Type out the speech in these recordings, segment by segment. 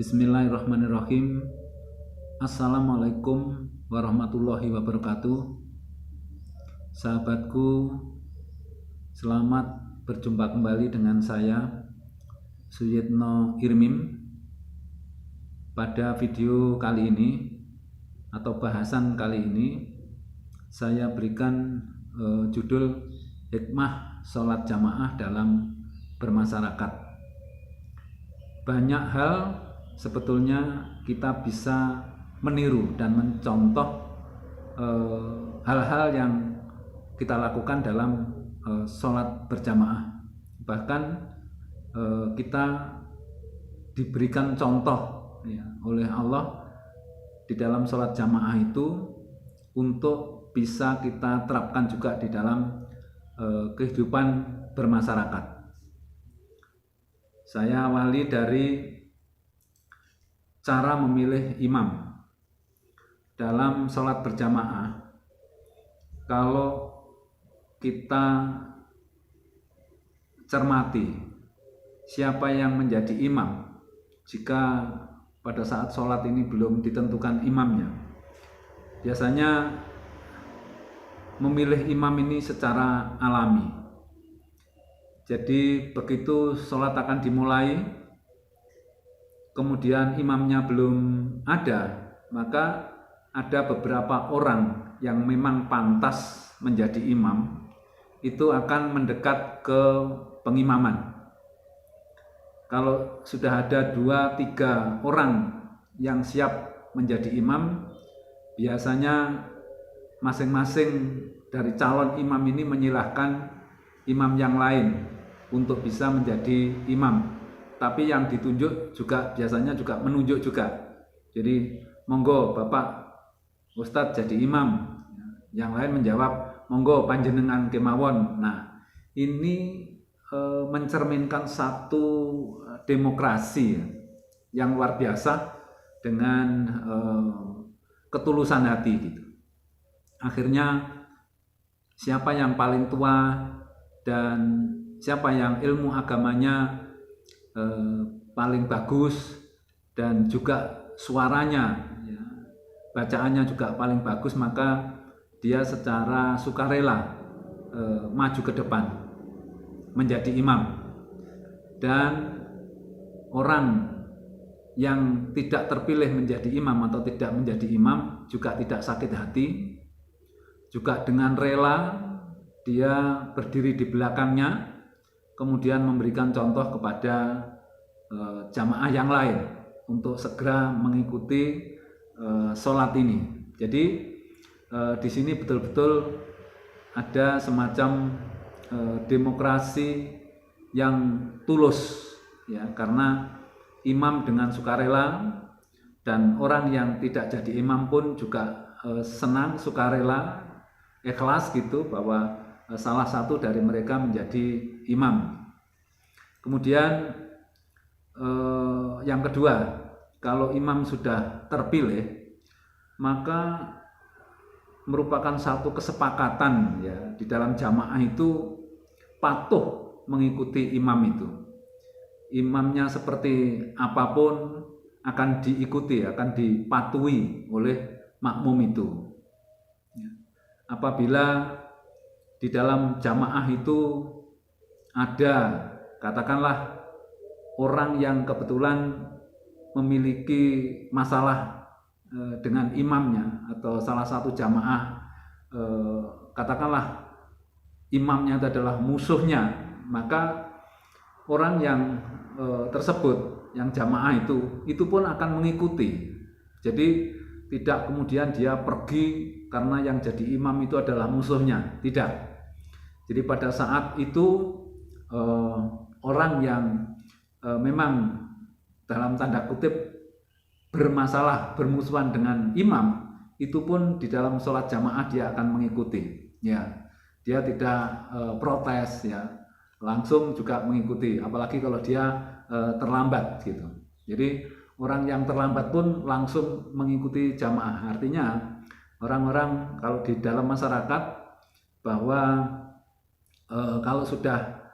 Bismillahirrahmanirrahim. Assalamualaikum warahmatullahi wabarakatuh. Sahabatku, selamat berjumpa kembali dengan saya Suyitno Irmim. Pada video kali ini atau bahasan kali ini saya berikan judul hikmah sholat jamaah dalam bermasyarakat. Banyak hal sebetulnya kita bisa meniru dan mencontoh hal-hal yang kita lakukan dalam sholat berjamaah. Bahkan kita diberikan contoh oleh Allah di dalam sholat jamaah itu untuk bisa kita terapkan juga di dalam kehidupan bermasyarakat. Saya awali dari cara memilih imam dalam sholat berjamaah. Kalau kita cermati siapa yang menjadi imam, jika pada saat sholat ini belum ditentukan imamnya, biasanya memilih imam ini secara alami. Jadi begitu sholat akan dimulai, kemudian imamnya belum ada, maka ada beberapa orang yang memang pantas menjadi imam, itu akan mendekat ke pengimaman. Kalau sudah ada 2-3 orang yang siap menjadi imam, biasanya masing-masing dari calon imam ini menyilahkan imam yang lain untuk bisa menjadi imam. Tapi yang ditunjuk juga biasanya juga menunjuk juga. Jadi monggo Bapak Ustadz jadi imam. Yang lain menjawab monggo panjenengan kemawon. Nah, ini mencerminkan satu demokrasi yang luar biasa dengan ketulusan hati gitu. Akhirnya siapa yang paling tua dan siapa yang ilmu agamanya paling bagus dan juga suaranya, bacaannya juga paling bagus, maka dia secara sukarela maju ke depan menjadi imam. Dan orang yang tidak terpilih menjadi imam atau tidak menjadi imam juga tidak sakit hati, juga dengan rela dia berdiri di belakangnya, kemudian memberikan contoh kepada jamaah yang lain untuk segera mengikuti sholat ini. Jadi di sini betul-betul ada semacam demokrasi yang tulus, ya, karena imam dengan sukarela dan orang yang tidak jadi imam pun juga senang, sukarela, ikhlas gitu bahwa salah satu dari mereka menjadi imam. Kemudian yang kedua, kalau imam sudah terpilih, maka merupakan satu kesepakatan ya di dalam jamaah itu patuh mengikuti imam itu. Imamnya seperti apapun akan diikuti, akan dipatuhi oleh makmum itu. Apabila di dalam jamaah itu ada katakanlah orang yang kebetulan memiliki masalah dengan imamnya, atau salah satu jamaah katakanlah imamnya itu adalah musuhnya, maka orang yang tersebut, yang jamaah itu pun akan mengikuti. Jadi tidak kemudian dia pergi karena yang jadi imam itu adalah musuhnya, tidak. Jadi pada saat itu orang yang memang dalam tanda kutip bermasalah, bermusuhan dengan imam, itu pun di dalam sholat jamaah dia akan mengikuti, ya. Dia tidak protes, ya, langsung juga mengikuti, apalagi kalau dia terlambat gitu. Jadi orang yang terlambat pun langsung mengikuti jamaah. Artinya orang-orang kalau di dalam masyarakat bahwa kalau sudah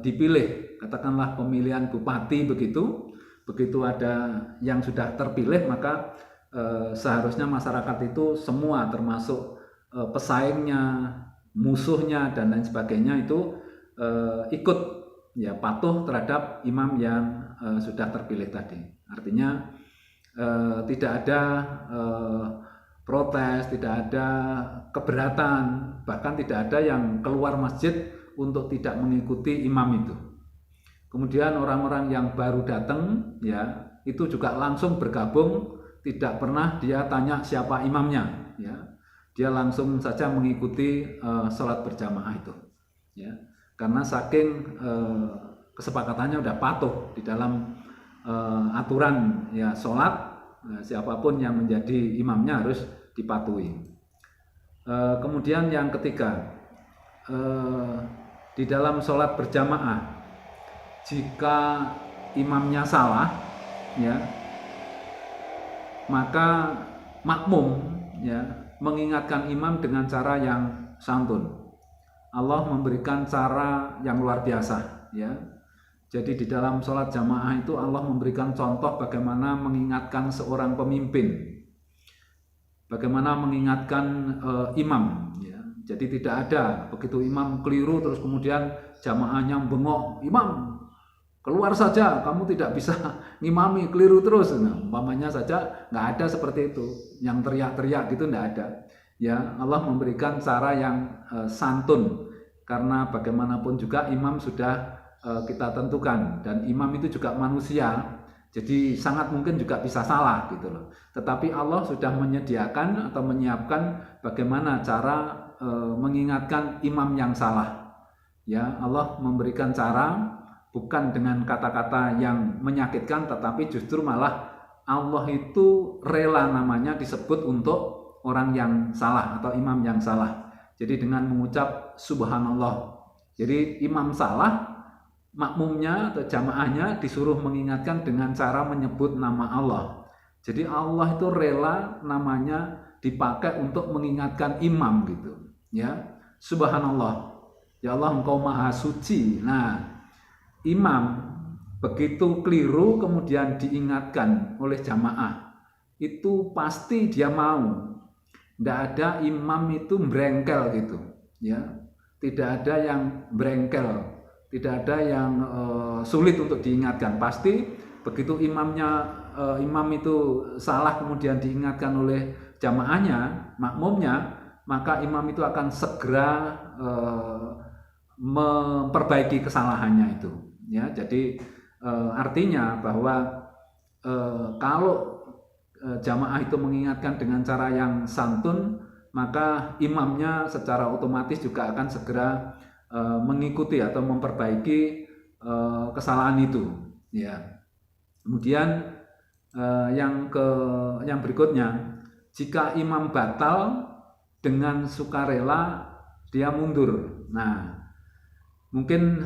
dipilih, katakanlah pemilihan bupati begitu, begitu ada yang sudah terpilih, maka seharusnya masyarakat itu semua termasuk pesaingnya, musuhnya dan lain sebagainya itu ikut ya patuh terhadap imam yang sudah terpilih tadi. Artinya tidak ada protes, tidak ada keberatan, bahkan tidak ada yang keluar masjid untuk tidak mengikuti imam itu. Kemudian orang-orang yang baru datang ya itu juga langsung bergabung, tidak pernah dia tanya siapa imamnya ya. Dia langsung saja mengikuti sholat berjamaah itu ya. Karena saking kesepakatannya udah patuh di dalam aturan ya sholat, siapapun yang menjadi imamnya harus dipatuhi. Kemudian yang ketiga, di dalam sholat berjamaah jika imamnya salah ya, maka makmum ya mengingatkan imam dengan cara yang santun. Allah memberikan cara yang luar biasa ya. Jadi di dalam sholat jamaah itu Allah memberikan contoh bagaimana mengingatkan seorang pemimpin, bagaimana mengingatkan imam ya. Jadi tidak ada begitu imam keliru terus kemudian jamaahnya bengok, imam keluar saja, kamu tidak bisa ngimami, keliru terus. Nah, umpamanya saja nggak ada seperti itu, yang teriak-teriak gitu nggak ada. Ya, Allah memberikan cara yang santun, karena bagaimanapun juga imam sudah kita tentukan, dan imam itu juga manusia, jadi sangat mungkin juga bisa salah gitu loh. Tetapi Allah sudah menyediakan atau menyiapkan bagaimana cara mengingatkan imam yang salah. Ya, Allah memberikan cara bukan dengan kata-kata yang menyakitkan, tetapi justru malah Allah itu rela namanya disebut untuk orang yang salah atau imam yang salah. Jadi dengan mengucap subhanallah. Jadi imam salah, makmumnya atau jamaahnya disuruh mengingatkan dengan cara menyebut nama Allah. Jadi Allah itu rela namanya dipakai untuk mengingatkan imam gitu. Ya, subhanallah. Ya Allah, Engkau maha suci. Nah, imam begitu keliru kemudian diingatkan oleh jamaah, itu pasti dia mau. Tidak ada imam itu brengkel gitu, ya. Tidak ada yang brengkel, tidak ada yang sulit untuk diingatkan. Pasti begitu imam itu salah kemudian diingatkan oleh jamaahnya, makmumnya, maka imam itu akan segera memperbaiki kesalahannya itu. Ya, jadi artinya bahwa kalau jamaah itu mengingatkan dengan cara yang santun, maka imamnya secara otomatis juga akan segera mengikuti atau memperbaiki kesalahan itu. Ya. Kemudian yang berikutnya, jika imam batal dengan sukarela dia mundur. Nah, mungkin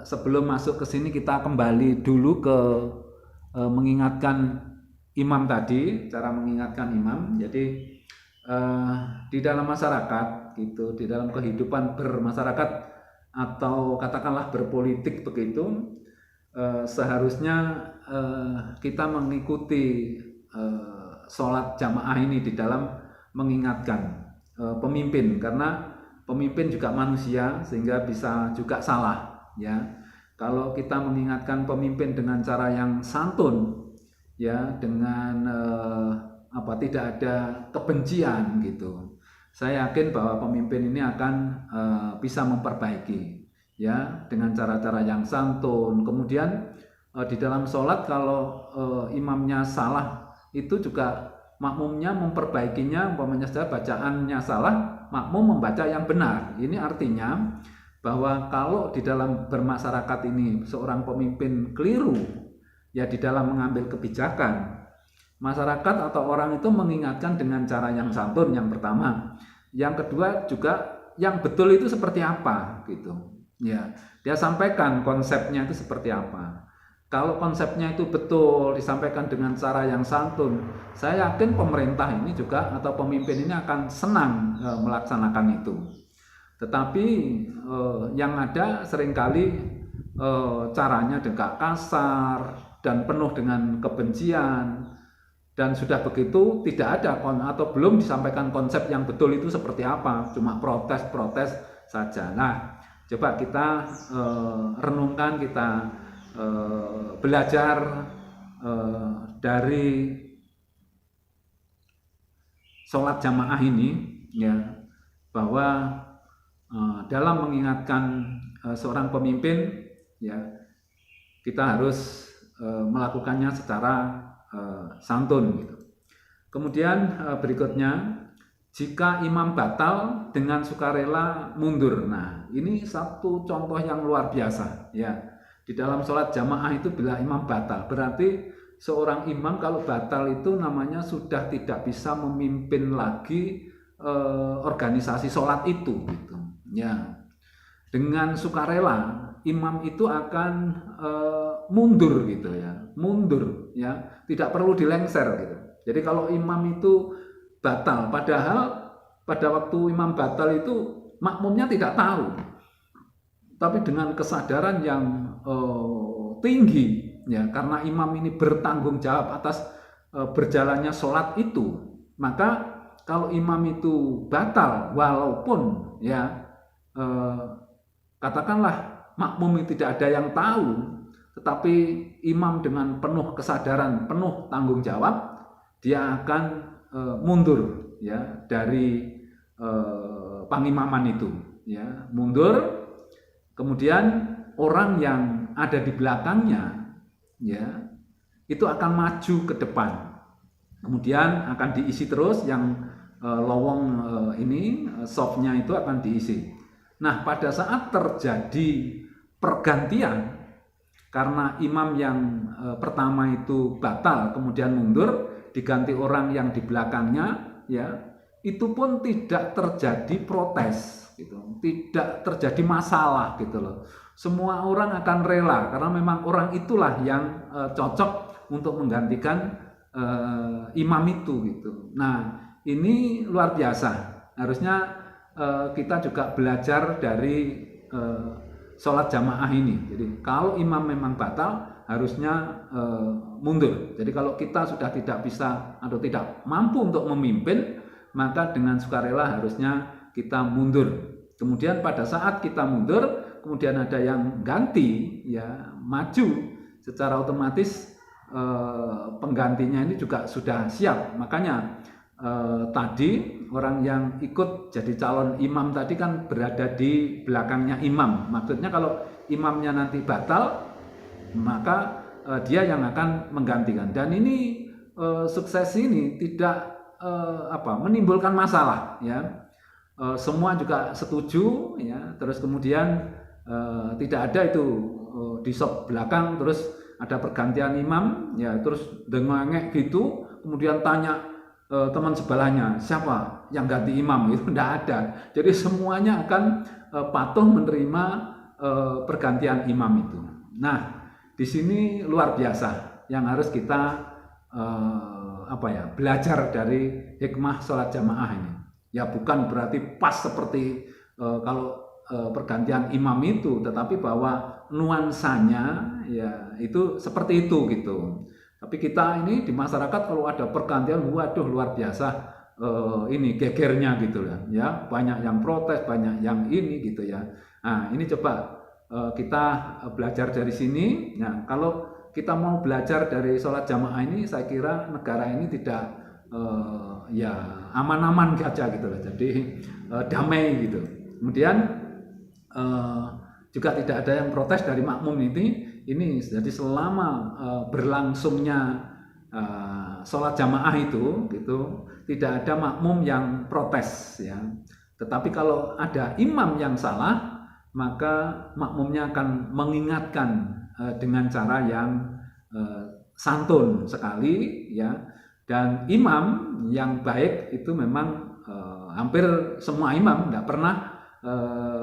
sebelum masuk ke sini kita kembali dulu ke mengingatkan imam tadi, cara mengingatkan imam. Jadi di dalam masyarakat gitu, di dalam kehidupan bermasyarakat atau katakanlah berpolitik begitu, seharusnya kita mengikuti sholat jamaah ini di dalam mengingatkan pemimpin, karena pemimpin juga manusia sehingga bisa juga salah ya. Kalau kita mengingatkan pemimpin dengan cara yang santun ya, dengan tidak ada kebencian gitu, saya yakin bahwa pemimpin ini akan bisa memperbaiki ya dengan cara-cara yang santun. Kemudian di dalam sholat kalau imamnya salah, itu juga makmumnya memperbaikinya. Umpamanya saja bacaannya salah, makmum membaca yang benar. Ini artinya bahwa kalau di dalam bermasyarakat ini seorang pemimpin keliru ya di dalam mengambil kebijakan, masyarakat atau orang itu mengingatkan dengan cara yang santun, yang pertama. Yang kedua juga yang betul itu seperti apa gitu. Ya, dia sampaikan konsepnya itu seperti apa. Kalau konsepnya itu betul disampaikan dengan cara yang santun, saya yakin pemerintah ini juga atau pemimpin ini akan senang melaksanakan itu. Tetapi yang ada seringkali caranya agak kasar, dan penuh dengan kebencian, dan sudah begitu tidak ada atau belum disampaikan konsep yang betul itu seperti apa, cuma protes-protes saja. Nah, coba kita renungkan, kita belajar dari sholat jamaah ini, ya, bahwa dalam mengingatkan seorang pemimpin, ya, kita harus melakukannya secara santun gitu. Kemudian berikutnya, jika imam batal dengan sukarela mundur. Nah, ini satu contoh yang luar biasa, ya. Di dalam sholat jamaah itu bila imam batal, berarti seorang imam kalau batal itu namanya sudah tidak bisa memimpin lagi organisasi sholat itu gitu. Ya. Dengan sukarela imam itu akan mundur gitu ya, mundur ya, tidak perlu dilengser gitu. Jadi kalau imam itu batal, padahal pada waktu imam batal itu makmumnya tidak tahu, tapi dengan kesadaran yang tinggi ya, karena imam ini bertanggung jawab atas berjalannya sholat itu, maka kalau imam itu batal, walaupun ya katakanlah makmum tidak ada yang tahu, tetapi imam dengan penuh kesadaran, penuh tanggung jawab, dia akan mundur ya dari pangimaman itu, ya, mundur. Kemudian orang yang ada di belakangnya, ya, itu akan maju ke depan. Kemudian akan diisi terus yang lowong ini, softnya itu akan diisi. Nah, pada saat terjadi pergantian, karena imam yang pertama itu batal kemudian mundur, diganti orang yang di belakangnya, ya, itu pun tidak terjadi protes gitu, tidak terjadi masalah gitu loh. Semua orang akan rela karena memang orang itulah yang cocok untuk menggantikan imam itu gitu. Nah, ini luar biasa. Harusnya kita juga belajar dari sholat jamaah ini. Jadi kalau imam memang batal, harusnya mundur. Jadi kalau kita sudah tidak bisa atau tidak mampu untuk memimpin, maka dengan sukarela harusnya kita mundur. Kemudian pada saat kita mundur, kemudian ada yang ganti, ya, maju, secara otomatis penggantinya ini juga sudah siap. Makanya tadi orang yang ikut jadi calon imam tadi kan berada di belakangnya imam. Maksudnya kalau imamnya nanti batal, maka dia yang akan menggantikan. Dan ini sukses ini tidak menimbulkan masalah, ya. Semua juga setuju, ya. Terus kemudian tidak ada itu di sop belakang terus ada pergantian imam, ya, terus dengengek gitu, kemudian tanya teman sebelahnya siapa yang ganti imam, itu tidak ada. Jadi semuanya akan patuh menerima pergantian imam itu. Nah, di sini luar biasa yang harus kita belajar dari hikmah sholat jamaah ini. Ya, bukan berarti pas seperti kalau pergantian imam itu, tetapi bahwa nuansanya ya itu seperti itu gitu. Tapi kita ini di masyarakat kalau ada pergantian, waduh luar biasa ini gegernya gitu ya. Banyak yang protes, banyak yang ini gitu ya. Nah, ini coba kita belajar dari sini. Nah, kalau kita mau belajar dari sholat jamaah ini, saya kira negara ini tidak ya aman-aman saja gitu loh. Jadi damai gitu. Kemudian juga tidak ada yang protes dari makmum ini. Jadi selama berlangsungnya sholat jamaah itu gitu, tidak ada makmum yang protes, ya. Tetapi kalau ada imam yang salah, maka makmumnya akan mengingatkan dengan cara yang santun sekali, ya. Dan imam yang baik itu memang hampir semua imam, tidak pernah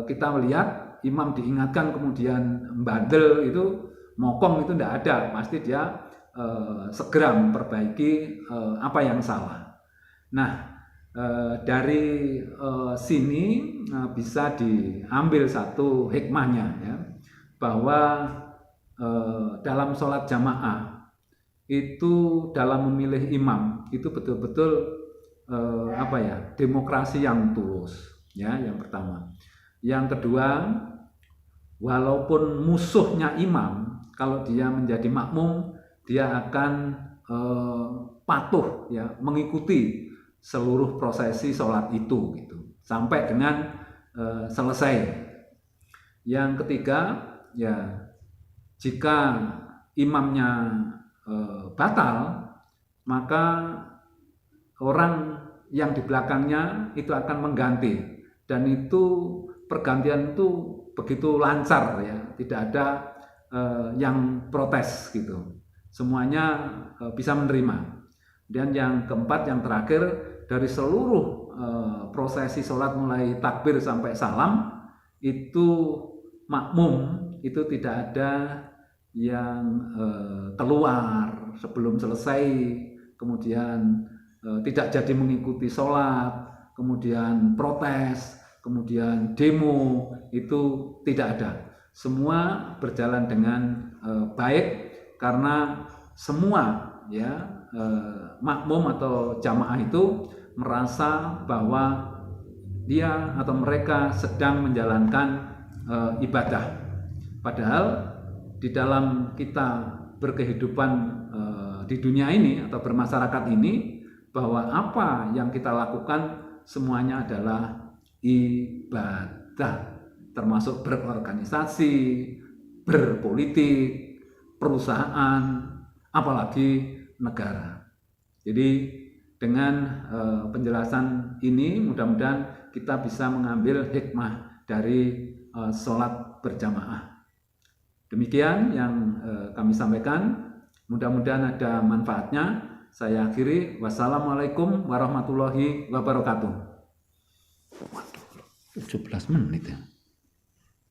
kita melihat imam diingatkan kemudian bandel itu, mokong itu tidak ada. Pasti dia segera memperbaiki apa yang salah. Nah, dari sini bisa diambil satu hikmahnya, ya, bahwa dalam sholat jamaah itu dalam memilih imam itu betul-betul demokrasi yang tulus, ya, yang pertama. Yang kedua, walaupun musuhnya imam, kalau dia menjadi makmum, dia akan patuh, ya, mengikuti seluruh prosesi sholat itu, gitu, sampai dengan selesai. Yang ketiga, ya, jika imamnya batal, maka orang yang di belakangnya itu akan mengganti, dan itu pergantian itu begitu lancar, ya, tidak ada yang protes, gitu, semuanya bisa menerima. Dan yang keempat, yang terakhir, dari seluruh prosesi sholat mulai takbir sampai salam itu makmum itu tidak ada yang keluar sebelum selesai, kemudian tidak jadi mengikuti sholat, kemudian protes, kemudian demo, itu tidak ada. Semua berjalan dengan baik karena semua, ya, makmum atau jamaah itu merasa bahwa dia atau mereka sedang menjalankan ibadah. Padahal di dalam kita berkehidupan di dunia ini atau bermasyarakat ini, bahwa apa yang kita lakukan semuanya adalah ibadah, termasuk berorganisasi, berpolitik, perusahaan, apalagi negara. Jadi dengan penjelasan ini mudah-mudahan kita bisa mengambil hikmah dari sholat berjamaah. Demikian yang kami sampaikan, mudah-mudahan ada manfaatnya. Saya akhiri, wassalamualaikum warahmatullahi wabarakatuh. 17 menit ya.